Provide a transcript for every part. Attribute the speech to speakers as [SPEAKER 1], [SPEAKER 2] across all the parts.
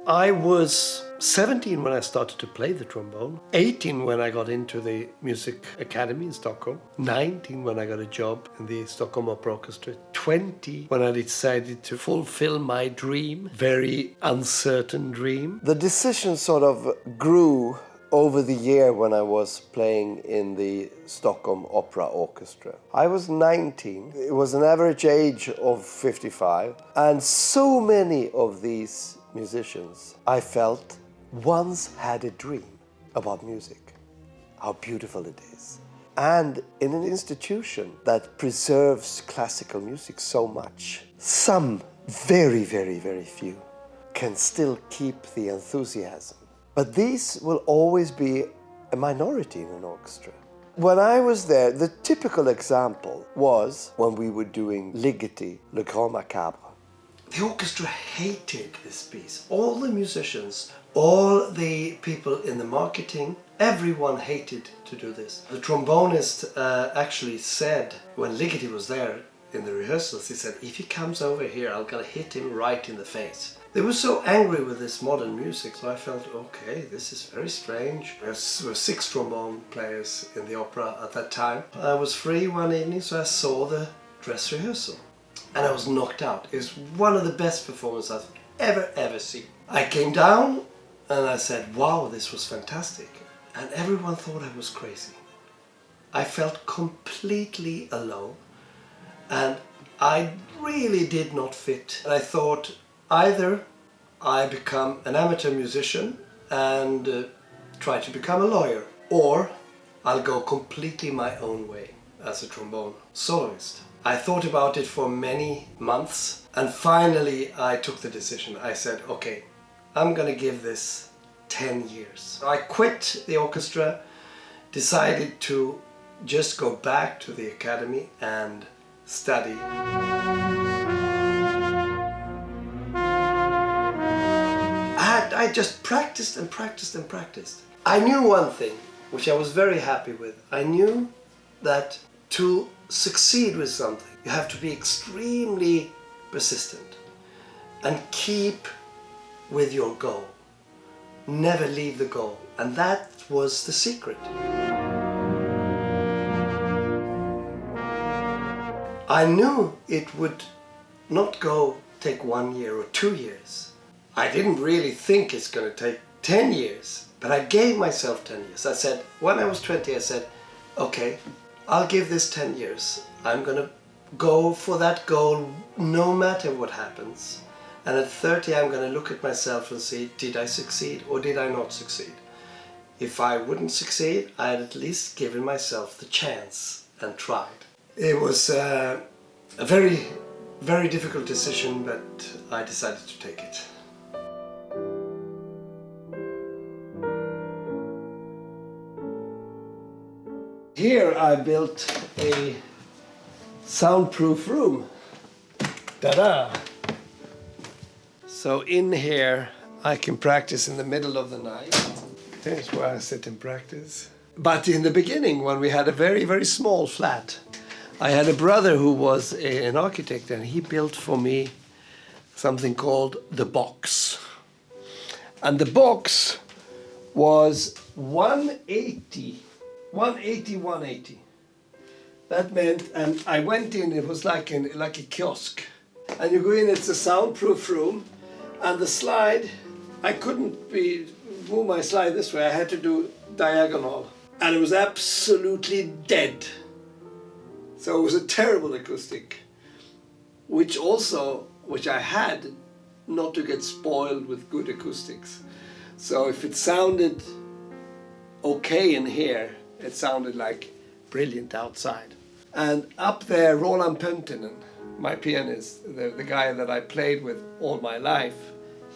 [SPEAKER 1] I was 17 when I started to play the trombone, 18 when I got into the music academy in Stockholm, 19 when I got a job in the Stockholm Opera Orchestra, 20 when I decided to fulfill my dream, very uncertain dream. The decision sort of grew over the year when I was playing in the Stockholm Opera Orchestra. I was 19. It was an average age of 55. And so many of these musicians, I felt, once had a dream about music, how beautiful it is. And in an institution that preserves classical music so much, some very, very, very few can still keep the enthusiasm. But these will always be a minority in an orchestra. When I was there, the typical example was when we were doing Ligeti, Le Grand Macabre. The orchestra hated this piece. All the musicians, all the people in the marketing, everyone hated to do this. The trombonist actually said, when Ligeti was there in the rehearsals, he said, if he comes over here, I'm gonna hit him right in the face. They were so angry with this modern music, so I felt, okay, this is very strange. There were 6 trombone players in the opera at that time. I was free one evening, so I saw the dress rehearsal. And I was knocked out. It was one of the best performances I've ever seen. I came down and I said, wow, this was fantastic. And everyone thought I was crazy. I felt completely alone and I really did not fit. And I thought, either I become an amateur musician and try to become a lawyer, or I'll go completely my own way as a trombone soloist. I thought about it for many months and finally I took the decision. I said, okay, I'm gonna give this 10 years. I quit the orchestra, decided to just go back to the academy and study. I just practiced and practiced and practiced. I knew one thing, which I was very happy with. I knew that to succeed with something, you have to be extremely persistent and keep with your goal. Never leave the goal. And that was the secret. I knew it would not take 1 year or 2 years. I didn't really think it's going to take 10 years, but I gave myself 10 years. I said, when I was 20, I said, okay, I'll give this 10 years. I'm going to go for that goal no matter what happens. And at 30, I'm going to look at myself and see, did I succeed or did I not succeed? If I wouldn't succeed, I had at least given myself the chance and tried. It was a very, very difficult decision, but I decided to take it. Here I built a soundproof room. Ta-da! So in here I can practice in the middle of the night. There's where I sit and practice. But in the beginning, when we had a very, very small flat, I had a brother who was an architect and he built for me something called the box. And the box was 180. That meant, and I went in, it was like a kiosk. And you go in, it's a soundproof room, and the slide, I couldn't move my slide this way, I had to do diagonal. And it was absolutely dead. So it was a terrible acoustic, which I had not to get spoiled with good acoustics. So if it sounded okay in here, it sounded like brilliant outside. And up there, Roland Pöntinen, my pianist, the guy that I played with all my life,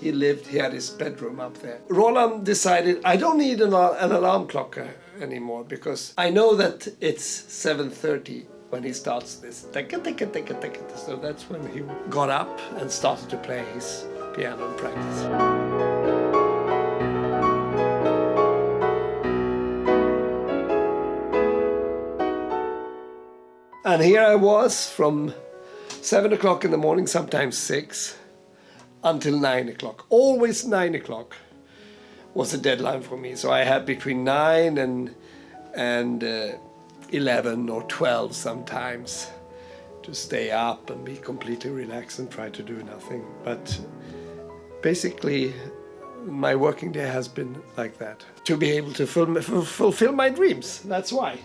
[SPEAKER 1] he had his bedroom up there. Roland decided, I don't need an alarm clock anymore because I know that it's 7:30 when he starts this. So that's when he got up and started to play his piano and practice. And here I was from 7 o'clock in the morning, sometimes 6, until 9 o'clock. Always 9 o'clock was the deadline for me. So I had between 9 and 11 or 12 sometimes to stay up and be completely relaxed and try to do nothing. But basically, my working day has been like that. To be able to fulfill my dreams, that's why.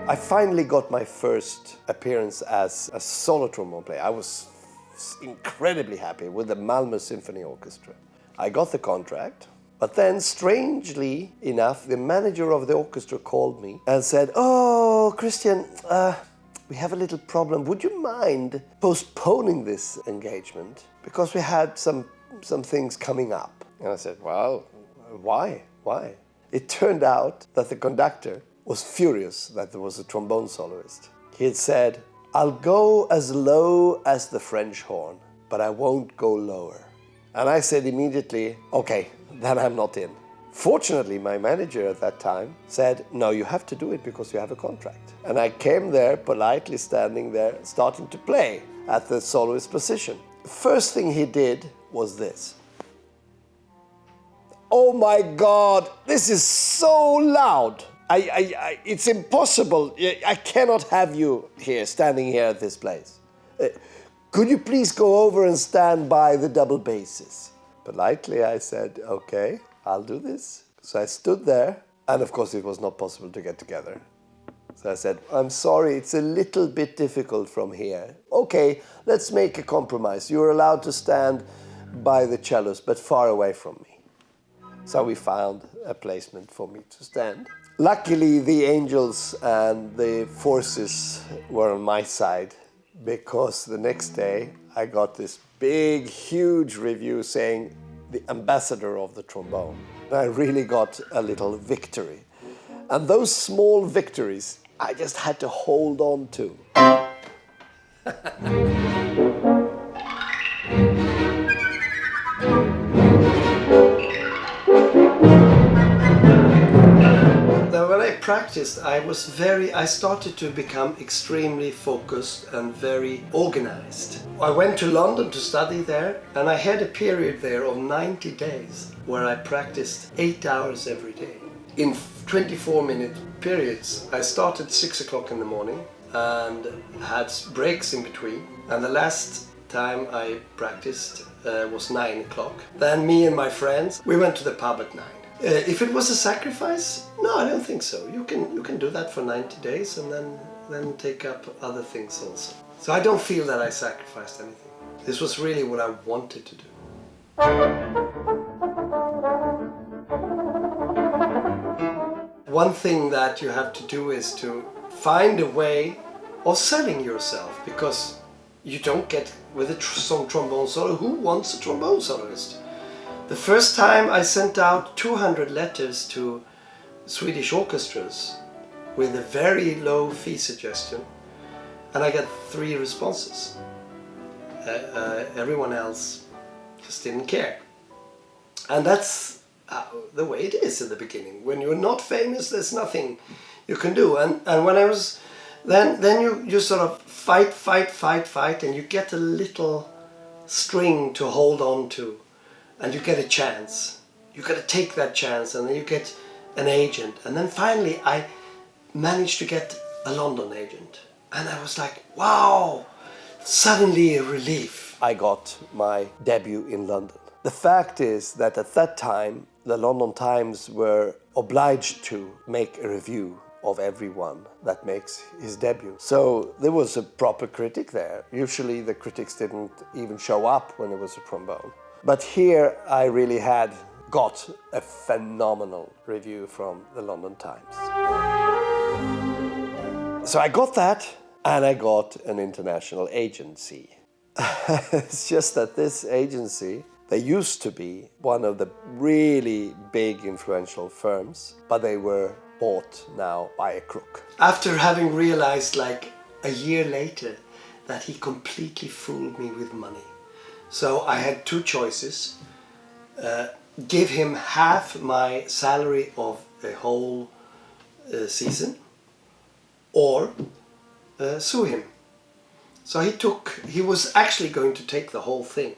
[SPEAKER 1] I finally got my first appearance as a solo trombone player. I was incredibly happy with the Malmö Symphony Orchestra. I got the contract, but then strangely enough, the manager of the orchestra called me and said, "Oh, Christian, we have a little problem. Would you mind postponing this engagement? Because we had some things coming up." And I said, "Well, why? Why?" It turned out that the conductor was furious that there was a trombone soloist. He had said, "I'll go as low as the French horn, but I won't go lower." And I said immediately, "Okay, then I'm not in." Fortunately, my manager at that time said, "No, you have to do it because you have a contract." And I came there, politely standing there, starting to play at the soloist position. The first thing he did was this. "Oh my God, this is so loud. It's impossible. I cannot have you here, standing here at this place. Could you please go over and stand by the double basses?" Politely, I said, "Okay, I'll do this." So I stood there, and of course it was not possible to get together. So I said, "I'm sorry, it's a little bit difficult from here." "Okay, let's make a compromise. You're allowed to stand by the cellos, but far away from me." So we found a placement for me to stand. Luckily, the angels and the forces were on my side, because the next day I got this big, huge review saying the ambassador of the trombone. I really got a little victory. And those small victories, I just had to hold on to. Now, when I practiced, I started to become extremely focused and very organized. I went to London to study there, and I had a period there of 90 days where I practiced 8 hours every day. In 24-minute periods. I started 6 o'clock in the morning and had breaks in between. And the last time I practiced was 9 o'clock. Then me and my friends, we went to the pub at 9. If it was a sacrifice, no, I don't think so. You can do that for 90 days and then take up other things also. So I don't feel that I sacrificed anything. This was really what I wanted to do. One thing that you have to do is to find a way of selling yourself, because you don't get with a trombone solo. Who wants a trombone soloist? The first time I sent out 200 letters to Swedish orchestras with a very low fee suggestion, and I got 3 responses. Everyone else just didn't care. And that's the way it is in the beginning. When you're not famous, there's nothing you can do. And when I was, then you sort of fight, and you get a little string to hold on to. And you get a chance. You got to take that chance, and then you get an agent. And then finally I managed to get a London agent. And I was like, wow, suddenly a relief. I got my debut in London. The fact is that at that time, the London Times were obliged to make a review of everyone that makes his debut. So there was a proper critic there. Usually the critics didn't even show up when it was a trombone. But here I really had got a phenomenal review from the London Times. So I got that, and I got an international agency. It's just that this agency, they used to be one of the really big influential firms, but they were bought now by a crook. After having realized like a year later that he completely fooled me with money. So I had 2 choices. Give him half my salary of a whole season, or sue him. So he was actually going to take the whole thing.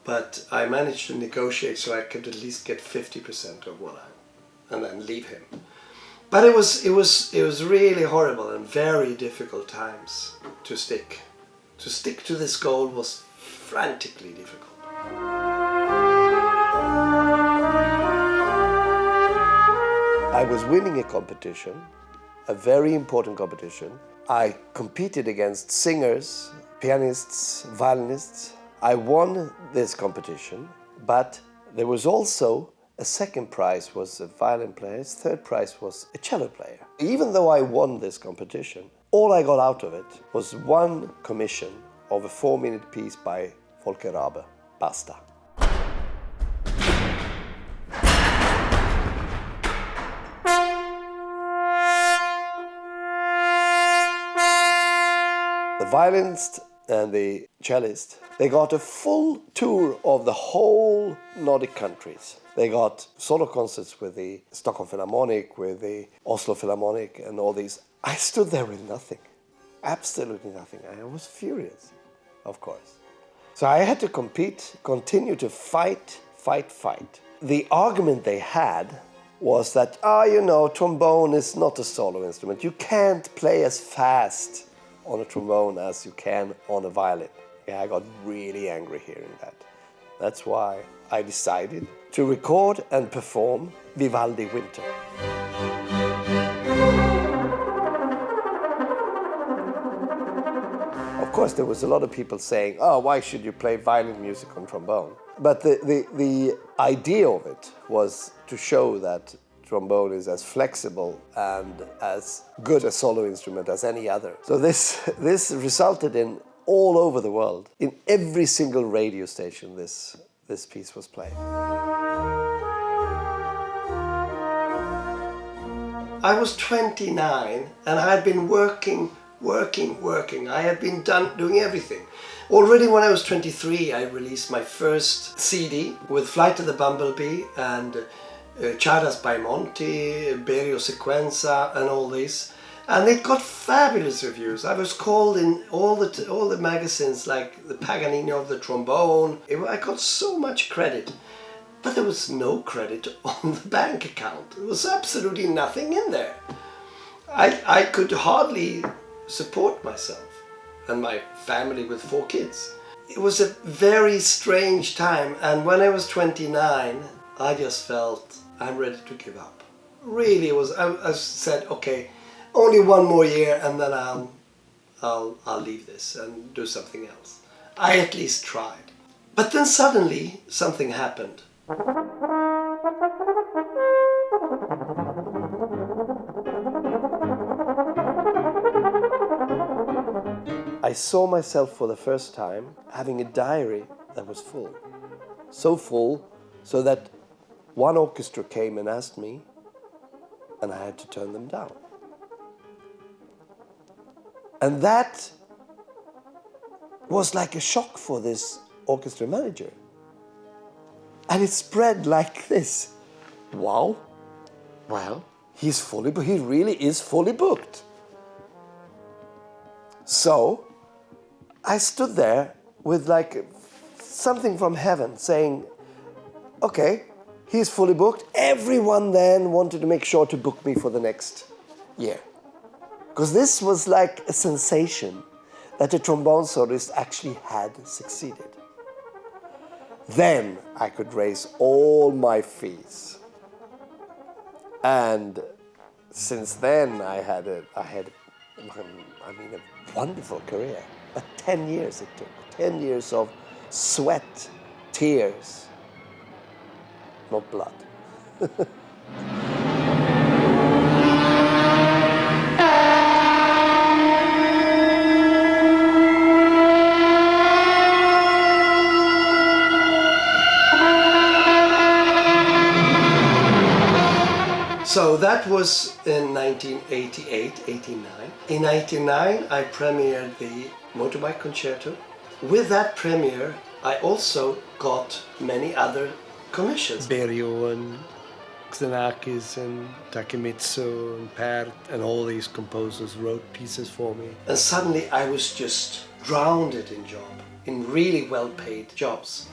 [SPEAKER 1] But I managed to negotiate so I could at least get 50% of and then leave him. But it was really horrible and very difficult times to stick. To stick to this goal was frantically difficult. I was winning a competition, a very important competition. I competed against singers, pianists, violinists. I won this competition, but there was also a second prize was a violin player, third prize was a cello player. Even though I won this competition, all I got out of it was one commission of a 4-minute piece by Volker Rabe, Basta. The violinist and the cellist, they got a full tour of the whole Nordic countries. They got solo concerts with the Stockholm Philharmonic, with the Oslo Philharmonic and all these. I stood there with nothing, absolutely nothing. I was furious, of course. So I had to compete, continue to fight. The argument they had was that, trombone is not a solo instrument. You can't play as fast on a trombone as you can on a violin. Yeah, I got really angry hearing that. That's why I decided to record and perform Vivaldi Winter. Of course, there was a lot of people saying, why should you play violin music on trombone? But the idea of it was to show that trombone is as flexible and as good a solo instrument as any other. So this resulted in all over the world, in every single radio station, this piece was played. I was 29 and I had been working. I had been doing everything. Already when I was 23, I released my first CD with Flight of the Bumblebee and Charas by Monti, Berio Sequenza and all this. And it got fabulous reviews. I was called in all the magazines like the Paganini of the trombone. I got so much credit. But there was no credit on the bank account. There was absolutely nothing in there. I could hardly support myself and my family with 4 kids. It was a very strange time, and when I was 29, I just felt I'm ready to give up. Really, I said, okay, only one more year and then I'll leave this and do something else. I at least tried. But then suddenly something happened. I saw myself for the first time having a diary that was full. So full, so that one orchestra came and asked me, and I had to turn them down. And that was like a shock for this orchestra manager. And it spread like this. Wow, well, he really is fully booked. So I stood there with like something from heaven saying, okay, he's fully booked. Everyone then wanted to make sure to book me for the next year. Because this was like a sensation that a trombone soloist actually had succeeded. Then I could raise all my fees. And since then I had a wonderful career. But 10 years it took. 10 years of sweat, tears, not blood. So that was in 1988, 89. In 89, I premiered the Motorbike Concerto. With that premiere, I also got many other commissions. Berio and Xenakis and Takemitsu and Pärt and all these composers wrote pieces for me. And suddenly I was just drowned in job, in really well-paid jobs.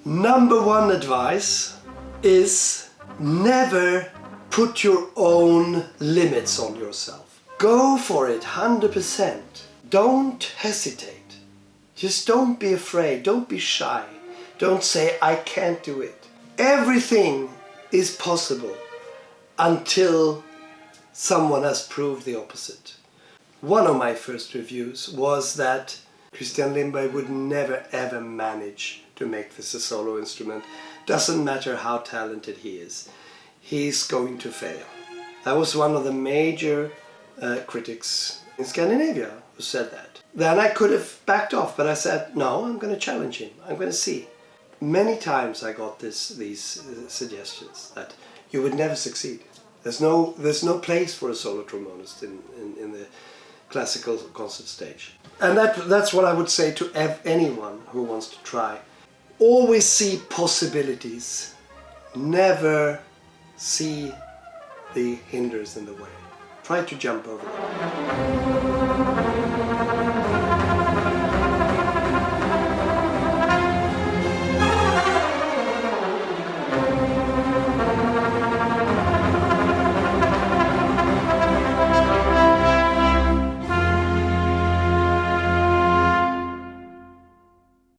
[SPEAKER 1] Number one advice is never put your own limits on yourself. Go for it 100%. Don't hesitate. Just don't be afraid. Don't be shy. Don't say, I can't do it. Everything is possible until someone has proved the opposite. One of my first reviews was that Christian Lindberg would never ever manage to make this a solo instrument. Doesn't matter how talented he is. He's going to fail. That was one of the major critics in Scandinavia who said that. Then I could have backed off, but I said, no, I'm going to challenge him. I'm going to see. Many times I got these suggestions that you would never succeed. There's no place for a solo trombonist in the classical concert stage. And that's what I would say to anyone who wants to try. Always see possibilities. Never see the hinders in the way. Try to jump over them.